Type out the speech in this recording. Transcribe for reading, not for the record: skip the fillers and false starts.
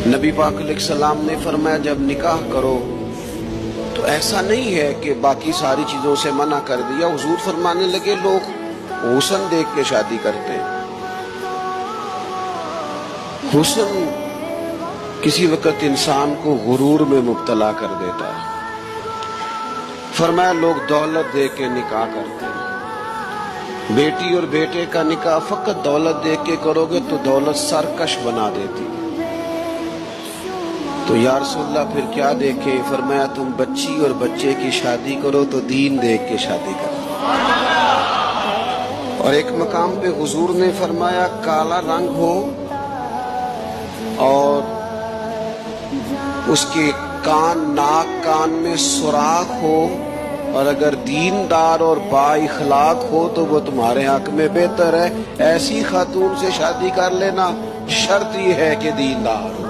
نبی پاک علیہ السلام نے فرمایا جب نکاح کرو تو ایسا نہیں ہے کہ باقی ساری چیزوں سے منع کر دیا. حضور فرمانے لگے لوگ حسن دیکھ کے شادی کرتے ہیں. حسن کسی وقت انسان کو غرور میں مبتلا کر دیتا ہے. فرمایا لوگ دولت دیکھ کے نکاح کرتے ہیں. بیٹی اور بیٹے کا نکاح فقط دولت دیکھ کے کرو گے تو دولت سرکش بنا دیتی. تو یا رسول اللہ پھر کیا دیکھیں؟ فرمایا تم بچی اور بچے کی شادی کرو تو دین دیکھ کے شادی کرو. اور ایک مقام پہ حضور نے فرمایا کالا رنگ ہو اور اس کے ناک کان میں سوراخ ہو اور اگر دیندار اور با اخلاق ہو تو وہ تمہارے حق میں بہتر ہے. ایسی خاتون سے شادی کر لینا، شرط یہ ہے کہ دیندار ہو.